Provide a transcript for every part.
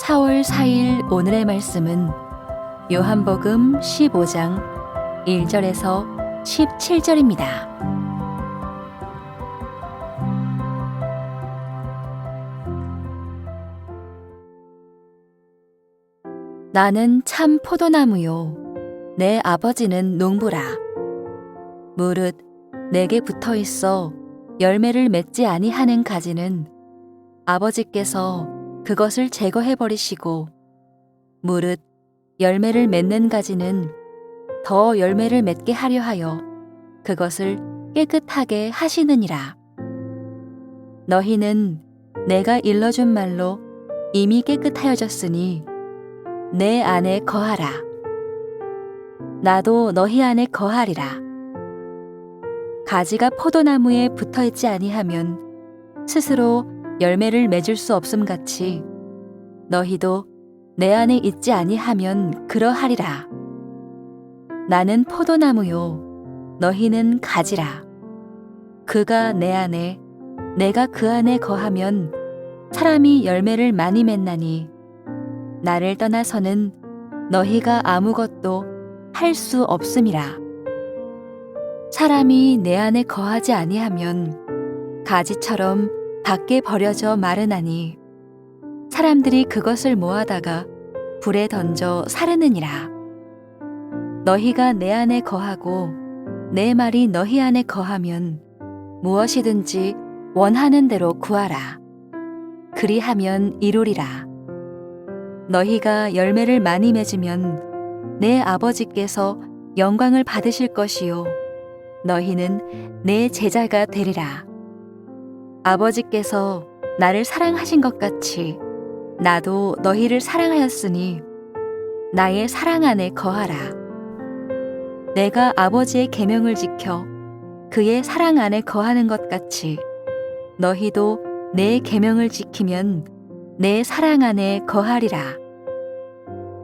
4월 4일 오늘의 말씀은 요한복음 15장 1절에서 17절입니다. 나는 참 포도나무요 내 아버지는 농부라. 무릇 내게 붙어 있어 열매를 맺지 아니하는 가지는 아버지께서 그것을 제거해 버리시고, 무릇 열매를 맺는 가지는 더 열매를 맺게 하려 하여 그것을 깨끗하게 하시느니라. 너희는 내가 일러준 말로 이미 깨끗하여졌으니 내 안에 거하라. 나도 너희 안에 거하리라. 가지가 포도나무에 붙어 있지 아니하면 스스로 열매를 맺을 수 없음 같이 너희도 내 안에 있지 아니하면 그러하리라. 나는 포도나무요 너희는 가지라. 그가 내 안에 내가 그 안에 거하면 사람이 열매를 많이 맺나니 나를 떠나서는 너희가 아무것도 할 수 없음이라. 사람이 내 안에 거하지 아니하면 가지처럼 밖에 버려져 마르나니 사람들이 그것을 모아다가 불에 던져 사르느니라. 너희가 내 안에 거하고 내 말이 너희 안에 거하면 무엇이든지 원하는 대로 구하라. 그리하면 이루리라. 너희가 열매를 많이 맺으면 내 아버지께서 영광을 받으실 것이요 너희는 내 제자가 되리라. 아버지께서 나를 사랑하신 것 같이 나도 너희를 사랑하였으니 나의 사랑 안에 거하라. 내가 아버지의 계명을 지켜 그의 사랑 안에 거하는 것 같이 너희도 내 계명을 지키면 내 사랑 안에 거하리라.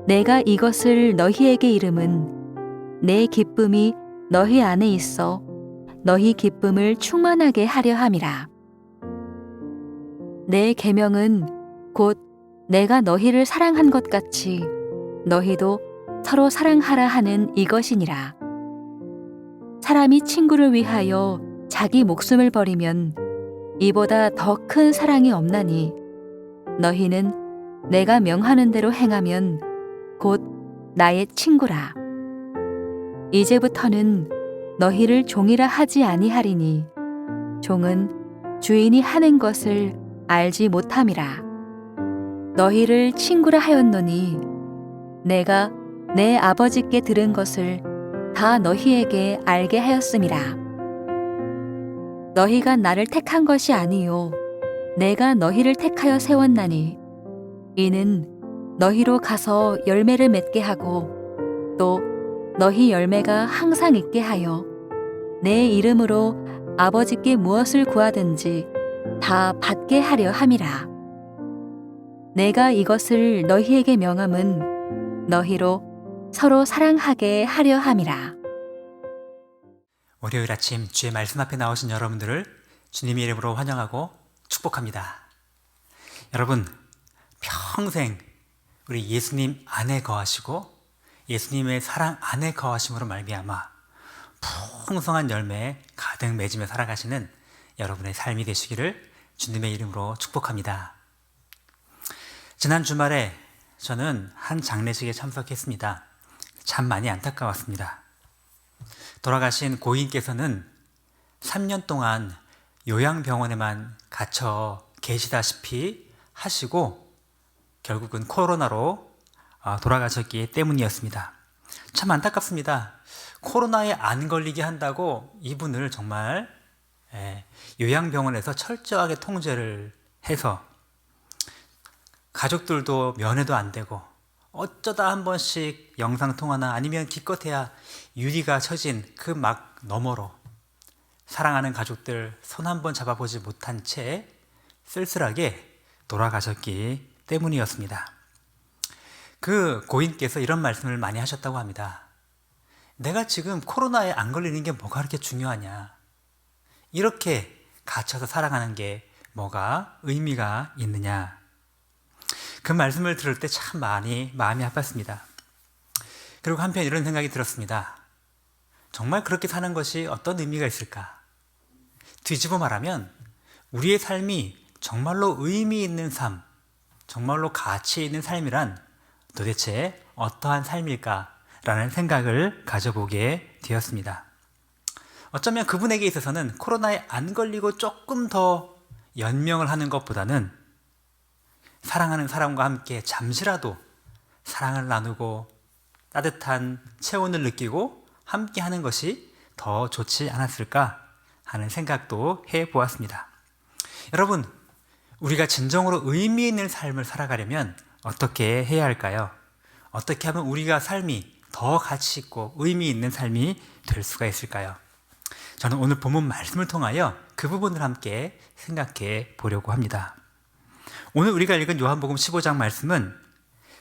내가 이것을 너희에게 이름은 내 기쁨이 너희 안에 있어 너희 기쁨을 충만하게 하려 함이라. 내 계명은 곧 내가 너희를 사랑한 것 같이 너희도 서로 사랑하라 하는 이것이니라. 사람이 친구를 위하여 자기 목숨을 버리면 이보다 더 큰 사랑이 없나니 너희는 내가 명하는 대로 행하면 곧 나의 친구라. 이제부터는 너희를 종이라 하지 아니하리니 종은 주인이 하는 것을 알지 못함이라. 너희를 친구라 하였노니 내가 내 아버지께 들은 것을 다 너희에게 알게 하였음이라. 너희가 나를 택한 것이 아니요 내가 너희를 택하여 세웠나니 이는 너희로 가서 열매를 맺게 하고 또 너희 열매가 항상 있게 하여 내 이름으로 아버지께 무엇을 구하든지 다 받게 하려 함이라. 내가 이것을 너희에게 명함은 너희로 서로 사랑하게 하려 함이라. 월요일 아침 주의 말씀 앞에 나오신 여러분들을 주님의 이름으로 환영하고 축복합니다. 여러분, 평생 우리 예수님 안에 거하시고 예수님의 사랑 안에 거하심으로 말미암아 풍성한 열매 가득 맺으며 살아가시는 여러분의 삶이 되시기를 주님의 이름으로 축복합니다. 지난 주말에 저는 한 장례식에 참석했습니다. 참 많이 안타까웠습니다. 돌아가신 고인께서는 3년 동안 요양병원에만 갇혀 계시다시피 하시고 결국은 코로나로 돌아가셨기 때문이었습니다. 참 안타깝습니다. 코로나에 안 걸리게 한다고 이분을 정말 요양병원에서 철저하게 통제를 해서 가족들도 면회도 안 되고 어쩌다 한 번씩 영상통화나 아니면 기껏해야 유리가 쳐진 그 막 너머로 사랑하는 가족들 손 한 번 잡아보지 못한 채 쓸쓸하게 돌아가셨기 때문이었습니다. 그 고인께서 이런 말씀을 많이 하셨다고 합니다. 내가 지금 코로나에 안 걸리는 게 뭐가 그렇게 중요하냐. 이렇게 갇혀서 살아가는 게 뭐가 의미가 있느냐. 그 말씀을 들을 때 참 많이 마음이 아팠습니다. 그리고 한편 이런 생각이 들었습니다. 정말 그렇게 사는 것이 어떤 의미가 있을까? 뒤집어 말하면 우리의 삶이 정말로 의미 있는 삶, 정말로 가치 있는 삶이란 도대체 어떠한 삶일까라는 생각을 가져보게 되었습니다. 어쩌면 그분에게 있어서는 코로나에 안 걸리고 조금 더 연명을 하는 것보다는 사랑하는 사람과 함께 잠시라도 사랑을 나누고 따뜻한 체온을 느끼고 함께 하는 것이 더 좋지 않았을까 하는 생각도 해보았습니다. 여러분, 우리가 진정으로 의미 있는 삶을 살아가려면 어떻게 해야 할까요? 어떻게 하면 우리가 삶이 더 가치 있고 의미 있는 삶이 될 수가 있을까요? 저는 오늘 본문 말씀을 통하여 그 부분을 함께 생각해 보려고 합니다. 오늘 우리가 읽은 요한복음 15장 말씀은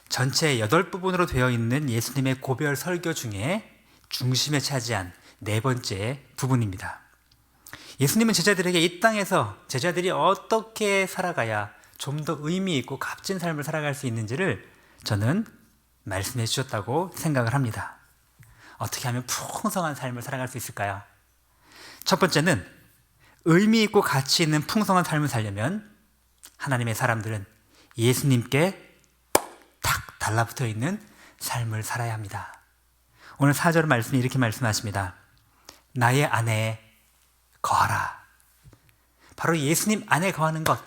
전체 8부분으로 되어 있는 예수님의 고별 설교 중에 중심에 차지한 4번째 부분입니다. 예수님은 제자들에게 이 땅에서 제자들이 어떻게 살아가야 좀 더 의미 있고 값진 삶을 살아갈 수 있는지를 저는 말씀해 주셨다고 생각을 합니다. 어떻게 하면 풍성한 삶을 살아갈 수 있을까요? 첫 번째는 의미 있고 가치 있는 풍성한 삶을 살려면 하나님의 사람들은 예수님께 탁 달라붙어 있는 삶을 살아야 합니다. 오늘 4절 말씀이 이렇게 말씀하십니다. 나의 안에 거하라. 바로 예수님 안에 거하는 것,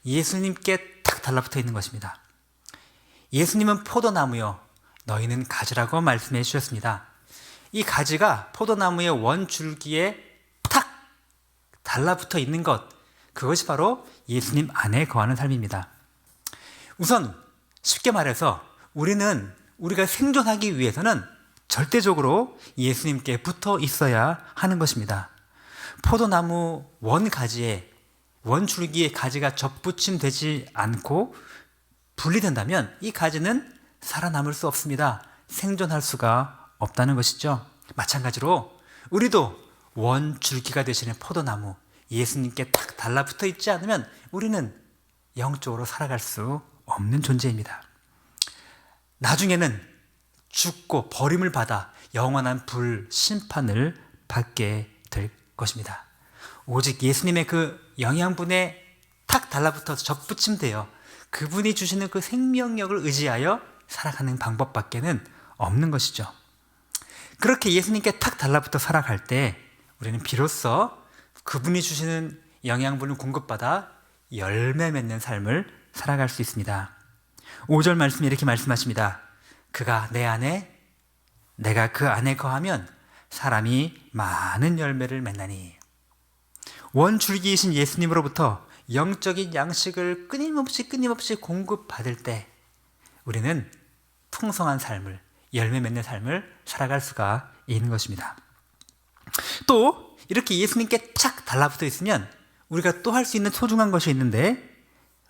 예수님께 탁 달라붙어 있는 것입니다. 예수님은 포도나무요, 너희는 가지라고 말씀해 주셨습니다. 이 가지가 포도나무의 원줄기에 탁 달라붙어 있는 것, 그것이 바로 예수님 안에 거하는 삶입니다. 우선 쉽게 말해서 우리가 생존하기 위해서는 절대적으로 예수님께 붙어 있어야 하는 것입니다. 포도나무 원가지에 원줄기에 가지가 접붙임되지 않고 분리된다면 이 가지는 살아남을 수 없습니다. 생존할 수가 없다는 것이죠. 마찬가지로 우리도 원줄기가 되시는 포도나무 예수님께 딱 달라붙어 있지 않으면 우리는 영적으로 살아갈 수 없는 존재입니다. 나중에는 죽고 버림을 받아 영원한 불 심판을 받게 될 것입니다. 오직 예수님의 그 영양분에 탁 달라붙어서 접붙임되어 그분이 주시는 그 생명력을 의지하여 살아가는 방법밖에는 없는 것이죠. 그렇게 예수님께 탁 달라붙어 살아갈 때 우리는 비로소 그분이 주시는 영양분을 공급받아 열매 맺는 삶을 살아갈 수 있습니다. 5절 말씀에 이렇게 말씀하십니다. 그가 내 안에 내가 그 안에 거하면 사람이 많은 열매를 맺나니. 원줄기이신 예수님으로부터 영적인 양식을 끊임없이 공급받을 때 우리는 풍성한 삶을, 열매 맺는 삶을 살아갈 수가 있는 것입니다. 또 이렇게 예수님께 착 달라붙어 있으면 우리가 또 할 수 있는 소중한 것이 있는데,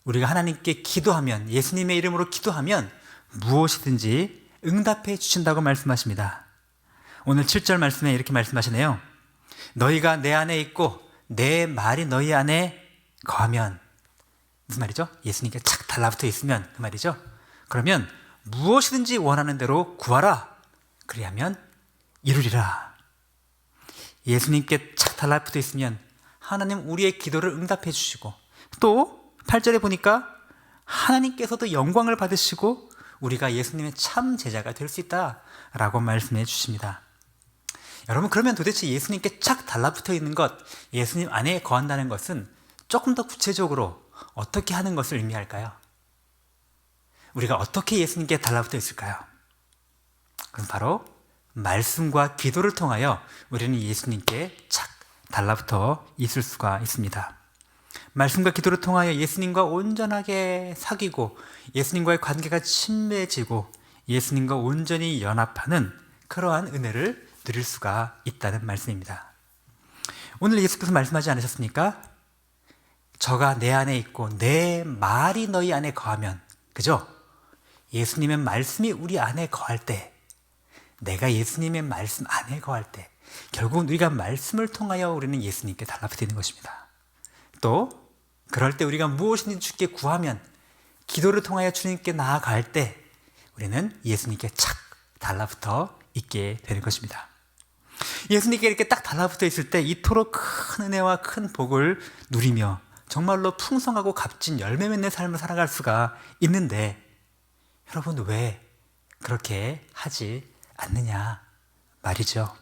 우리가 하나님께 기도하면, 예수님의 이름으로 기도하면 무엇이든지 응답해 주신다고 말씀하십니다. 오늘 7절 말씀에 이렇게 말씀하시네요. 너희가 내 안에 있고 내 말이 너희 안에 거하면. 무슨 말이죠? 예수님께 착 달라붙어 있으면 그 말이죠. 그러면 무엇이든지 원하는 대로 구하라. 그리하면 이루리라. 예수님께 착 달라붙어 있으면 하나님 우리의 기도를 응답해 주시고, 또 8절에 보니까 하나님께서도 영광을 받으시고 우리가 예수님의 참 제자가 될 수 있다라고 말씀해 주십니다. 여러분, 그러면 도대체 예수님께 착 달라붙어 있는 것, 예수님 안에 거한다는 것은 조금 더 구체적으로 어떻게 하는 것을 의미할까요? 우리가 어떻게 예수님께 달라붙어 있을까요? 그럼 바로 말씀과 기도를 통하여 우리는 예수님께 착 달라붙어 있을 수가 있습니다. 말씀과 기도를 통하여 예수님과 온전하게 사귀고 예수님과의 관계가 친밀해지고 예수님과 온전히 연합하는 그러한 은혜를 누릴 수가 있다는 말씀입니다. 오늘 예수께서 말씀하지 않으셨습니까? 저가 내 안에 있고 내 말이 너희 안에 거하면, 그죠? 예수님의 말씀이 우리 안에 거할 때, 내가 예수님의 말씀 안에 거할 때 결국은 우리가 말씀을 통하여 우리는 예수님께 달라붙어 있는 것입니다. 또 그럴 때 우리가 무엇이든지 주께 구하면, 기도를 통하여 주님께 나아갈 때 우리는 예수님께 착 달라붙어 있게 되는 것입니다. 예수님께 이렇게 딱 달라붙어 있을 때 이토록 큰 은혜와 큰 복을 누리며 정말로 풍성하고 값진 열매 맺는 삶을 살아갈 수가 있는데, 여러분 왜 그렇게 하지 않느냐 말이죠.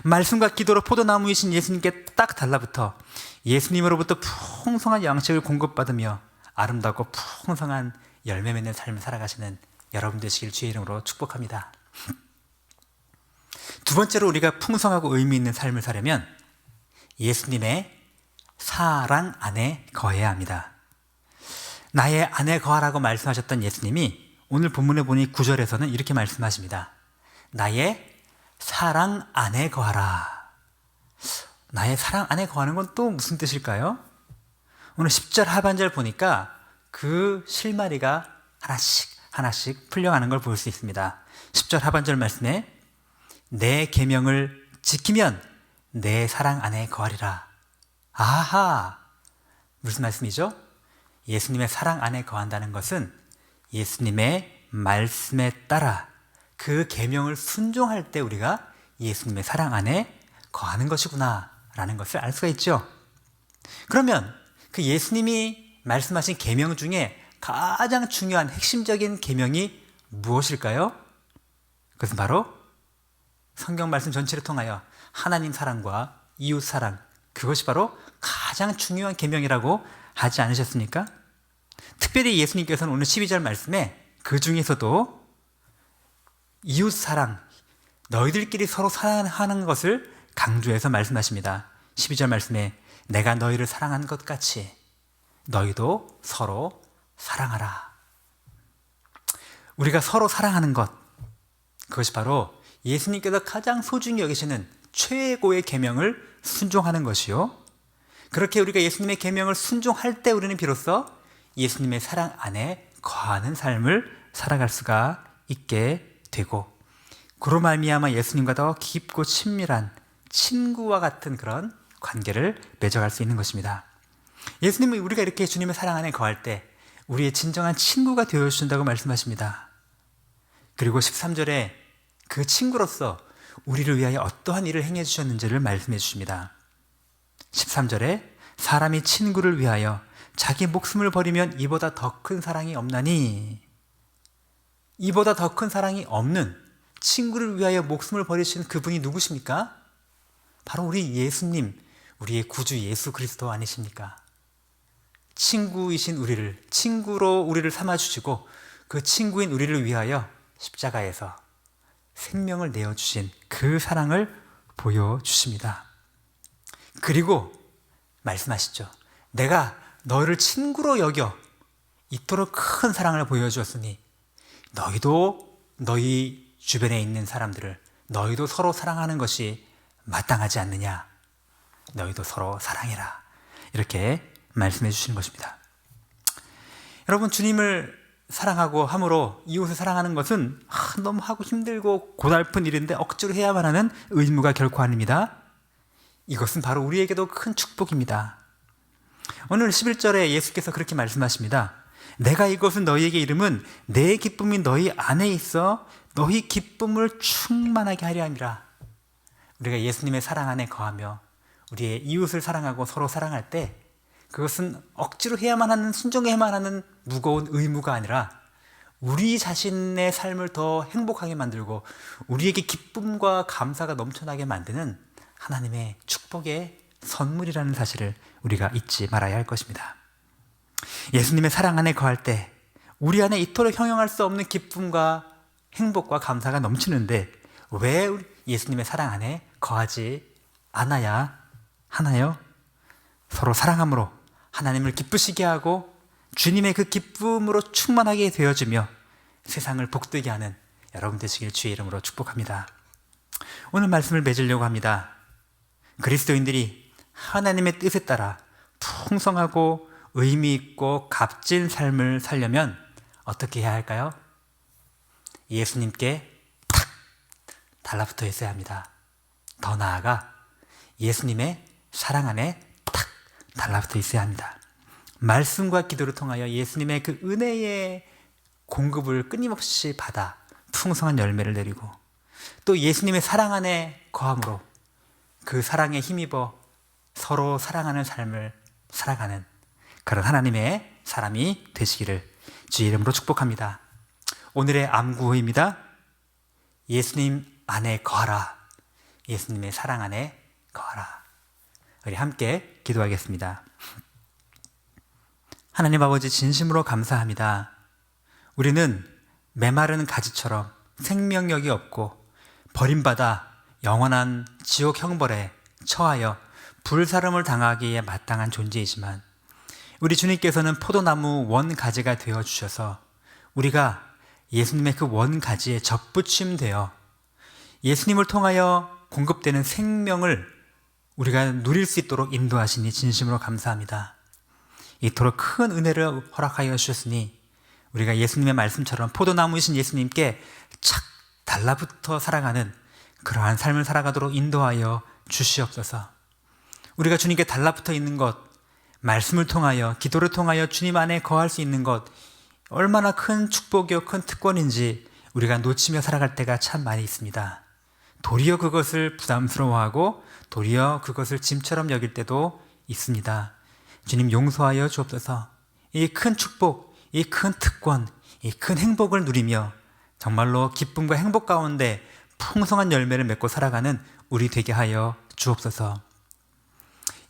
말씀과 기도로 포도나무이신 예수님께 딱 달라붙어 예수님으로부터 풍성한 양식을 공급받으며 아름답고 풍성한 열매 맺는 삶을 살아가시는 여러분 되시길 주의 이름으로 축복합니다. 두 번째로 우리가 풍성하고 의미 있는 삶을 살려면 예수님의 사랑 안에 거해야 합니다. 나의 안에 거하라고 말씀하셨던 예수님이 오늘 본문에 보니 9절에서는 이렇게 말씀하십니다. 나의 사랑 안에 거하라. 나의 사랑 안에 거하는 건 또 무슨 뜻일까요? 오늘 10절 하반절 보니까 그 실마리가 하나씩 풀려가는 걸 볼 수 있습니다. 10절 하반절 말씀에 내 계명을 지키면 내 사랑 안에 거하리라. 아하! 무슨 말씀이죠? 예수님의 사랑 안에 거한다는 것은 예수님의 말씀에 따라 그 계명을 순종할 때 우리가 예수님의 사랑 안에 거하는 것이구나 라는 것을 알 수가 있죠. 그러면 그 예수님이 말씀하신 계명 중에 가장 중요한 핵심적인 계명이 무엇일까요? 그것은 바로 성경 말씀 전체를 통하여 하나님 사랑과 이웃 사랑, 그것이 바로 가장 중요한 계명이라고 하지 않으셨습니까? 특별히 예수님께서는 오늘 12절 말씀에 그 중에서도 이웃 사랑, 너희들끼리 서로 사랑하는 것을 강조해서 말씀하십니다. 12절 말씀에 내가 너희를 사랑한 것 같이 너희도 서로 사랑하라. 우리가 서로 사랑하는 것, 그것이 바로 예수님께서 가장 소중히 여기시는 최고의 계명을 순종하는 것이요, 그렇게 우리가 예수님의 계명을 순종할 때 우리는 비로소 예수님의 사랑 안에 거하는 삶을 살아갈 수가 있게 되고, 그로 말미암아 예수님과 더 깊고 친밀한 친구와 같은 그런 관계를 맺어갈 수 있는 것입니다. 예수님은 우리가 이렇게 주님의 사랑 안에 거할 때 우리의 진정한 친구가 되어주신다고 말씀하십니다. 그리고 13절에 그 친구로서 우리를 위하여 어떠한 일을 행해 주셨는지를 말씀해 주십니다. 13절에 사람이 친구를 위하여 자기 목숨을 버리면 이보다 더 큰 사랑이 없나니, 이보다 더 큰 사랑이 없는 친구를 위하여 목숨을 버리신 그분이 누구십니까? 바로 우리 예수님, 우리의 구주 예수 그리스도 아니십니까? 친구이신 우리를, 친구로 우리를 삼아주시고 그 친구인 우리를 위하여 십자가에서 생명을 내어주신 그 사랑을 보여주십니다. 그리고 말씀하시죠. 내가 너를 친구로 여겨 이토록 큰 사랑을 보여주었으니 너희도 너희 주변에 있는 사람들을 너희도 서로 사랑하는 것이 마땅하지 않느냐. 너희도 서로 사랑해라. 이렇게 말씀해 주시는 것입니다. 여러분, 주님을 사랑하고 함으로 이웃을 사랑하는 것은 너무 하고 힘들고 고달픈 일인데 억지로 해야만 하는 의무가 결코 아닙니다. 이것은 바로 우리에게도 큰 축복입니다. 오늘 11절에 예수께서 그렇게 말씀하십니다. 내가 이것은 너희에게 이름은 내 기쁨이 너희 안에 있어 너희 기쁨을 충만하게 하려 함이라. 우리가 예수님의 사랑 안에 거하며 우리의 이웃을 사랑하고 서로 사랑할 때 그것은 억지로 해야만 하는, 순종해야만 하는 무거운 의무가 아니라 우리 자신의 삶을 더 행복하게 만들고 우리에게 기쁨과 감사가 넘쳐나게 만드는 하나님의 축복의 선물이라는 사실을 우리가 잊지 말아야 할 것입니다. 예수님의 사랑 안에 거할 때 우리 안에 이토록 형용할 수 없는 기쁨과 행복과 감사가 넘치는데 왜 예수님의 사랑 안에 거하지 않아야 하나요? 서로 사랑함으로 하나님을 기쁘시게 하고 주님의 그 기쁨으로 충만하게 되어주며 세상을 복되게 하는 여러분 되시길 주의 이름으로 축복합니다. 오늘 말씀을 맺으려고 합니다. 그리스도인들이 하나님의 뜻에 따라 풍성하고 의미 있고 값진 삶을 살려면 어떻게 해야 할까요? 예수님께 탁 달라붙어 있어야 합니다. 더 나아가 예수님의 사랑 안에 탁 달라붙어 있어야 합니다. 말씀과 기도를 통하여 예수님의 그 은혜의 공급을 끊임없이 받아 풍성한 열매를 내리고 또 예수님의 사랑 안에 거함으로 그 사랑에 힘입어 서로 사랑하는 삶을 살아가는 그런 하나님의 사람이 되시기를 주의 이름으로 축복합니다. 오늘의 암구호입니다. 예수님 안에 거하라. 예수님의 사랑 안에 거하라. 우리 함께 기도하겠습니다. 하나님 아버지, 진심으로 감사합니다. 우리는 메마른 가지처럼 생명력이 없고 버림받아 영원한 지옥 형벌에 처하여 불사름을 당하기에 마땅한 존재이지만 우리 주님께서는 포도나무 원가지가 되어주셔서 우리가 예수님의 그 원가지에 접붙임되어 예수님을 통하여 공급되는 생명을 우리가 누릴 수 있도록 인도하시니 진심으로 감사합니다. 이토록 큰 은혜를 허락하여 주셨으니 우리가 예수님의 말씀처럼 포도나무이신 예수님께 착 달라붙어 살아가는 그러한 삶을 살아가도록 인도하여 주시옵소서. 우리가 주님께 달라붙어 있는 것, 말씀을 통하여 기도를 통하여 주님 안에 거할 수 있는 것 얼마나 큰 축복이요 큰 특권인지 우리가 놓치며 살아갈 때가 참 많이 있습니다. 도리어 그것을 부담스러워하고 도리어 그것을 짐처럼 여길 때도 있습니다. 주님 용서하여 주옵소서. 이 큰 축복, 이 큰 특권, 이 큰 행복을 누리며 정말로 기쁨과 행복 가운데 풍성한 열매를 맺고 살아가는 우리 되게 하여 주옵소서.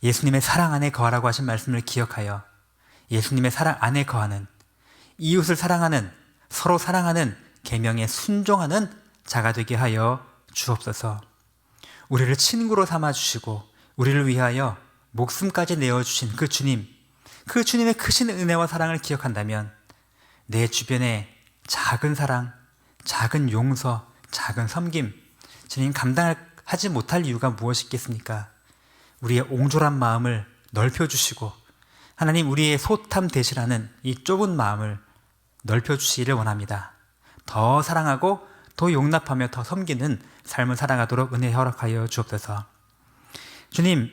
예수님의 사랑 안에 거하라고 하신 말씀을 기억하여 예수님의 사랑 안에 거하는, 이웃을 사랑하는, 서로 사랑하는 계명에 순종하는 자가 되게 하여 주옵소서. 우리를 친구로 삼아주시고 우리를 위하여 목숨까지 내어주신 그 주님, 그 주님의 크신 은혜와 사랑을 기억한다면 내 주변에 작은 사랑, 작은 용서, 작은 섬김, 주님 감당하지 못할 이유가 무엇이겠습니까? 우리의 옹졸한 마음을 넓혀주시고 하나님 우리의 소탐 되시라는 이 좁은 마음을 넓혀주시기를 원합니다. 더 사랑하고 더 용납하며 더 섬기는 삶을 살아가도록 은혜 허락하여 주옵소서. 주님,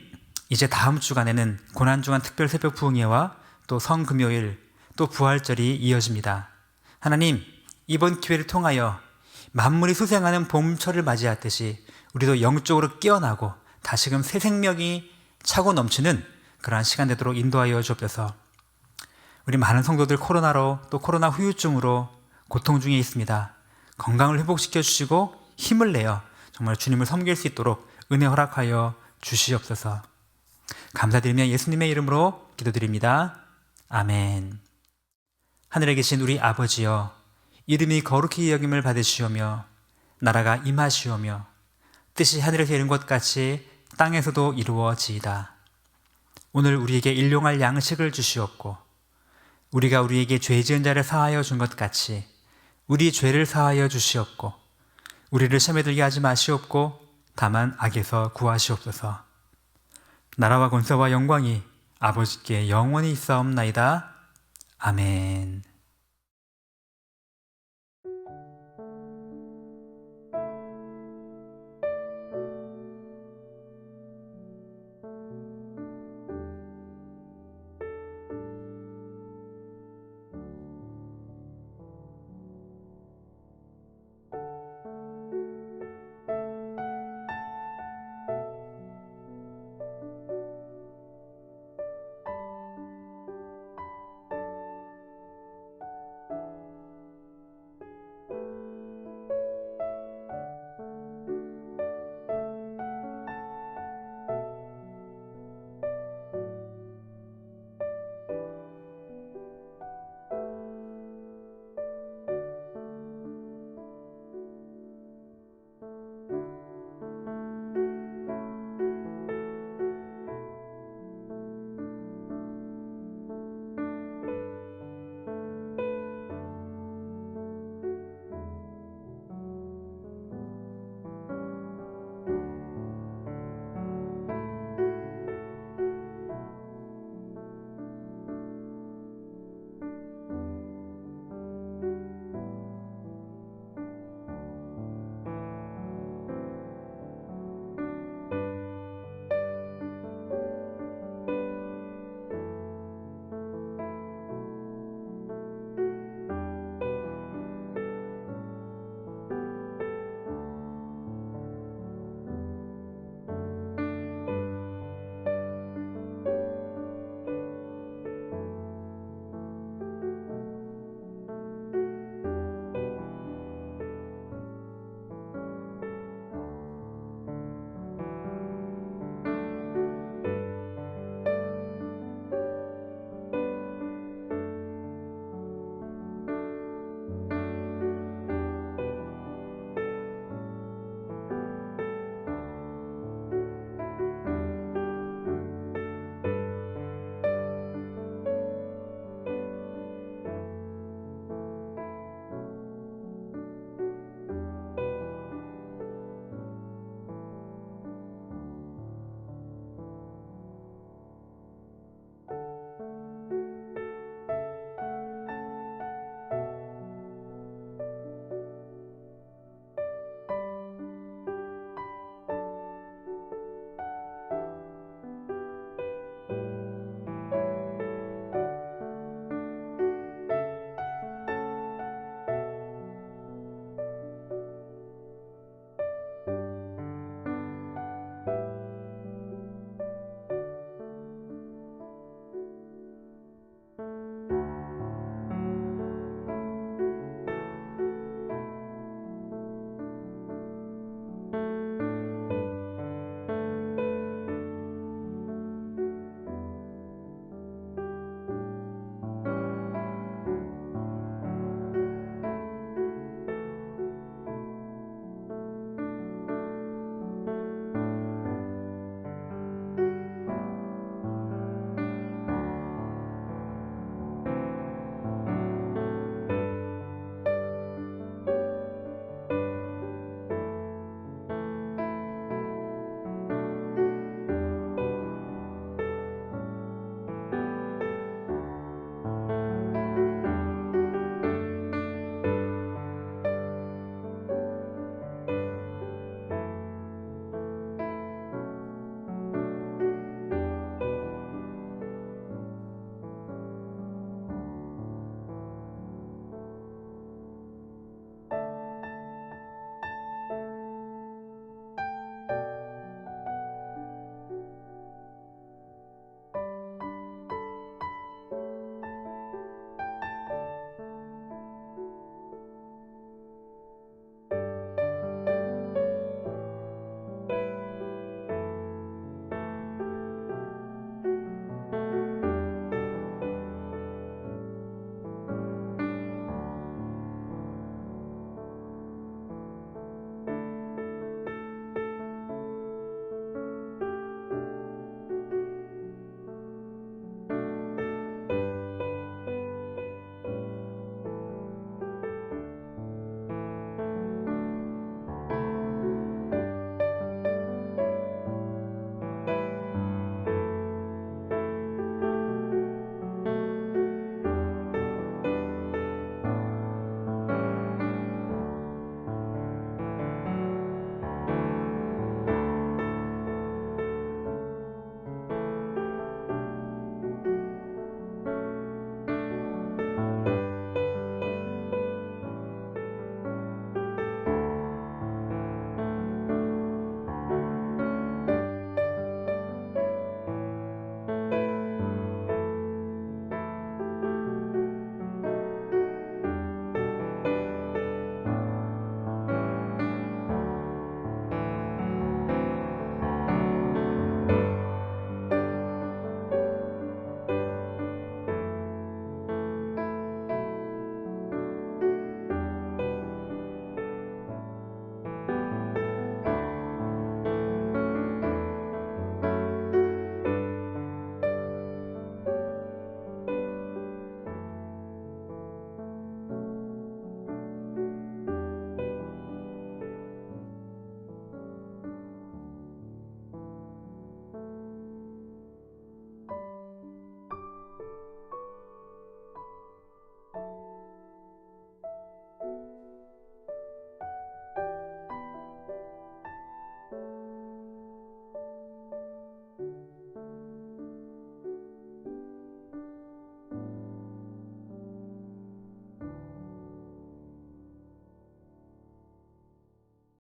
이제 다음 주간에는 고난주간 특별 새벽 부흥회와 또 성금요일 또 부활절이 이어집니다. 하나님, 이번 기회를 통하여 만물이 수생하는 봄철을 맞이하듯이 우리도 영적으로 깨어나고 다시금 새 생명이 차고 넘치는 그러한 시간 되도록 인도하여 주옵소서. 우리 많은 성도들 코로나로 또 코로나 후유증으로 고통 중에 있습니다. 건강을 회복시켜 주시고 힘을 내어 정말 주님을 섬길 수 있도록 은혜 허락하여 주시옵소서. 감사드리며 예수님의 이름으로 기도드립니다. 아멘. 하늘에 계신 우리 아버지여, 이름이 거룩히 여김을 받으시오며 나라가 임하시오며 뜻이 하늘에서 이룬 것 같이 땅에서도 이루어지이다. 오늘 우리에게 일용할 양식을 주시옵고 우리가 우리에게 죄 지은 자를 사하여 준 것 같이 우리 죄를 사하여 주시옵고 우리를 시험에 들게 하지 마시옵고 다만 악에서 구하시옵소서. 나라와 권세와 영광이 아버지께 영원히 있사옵나이다. 아멘.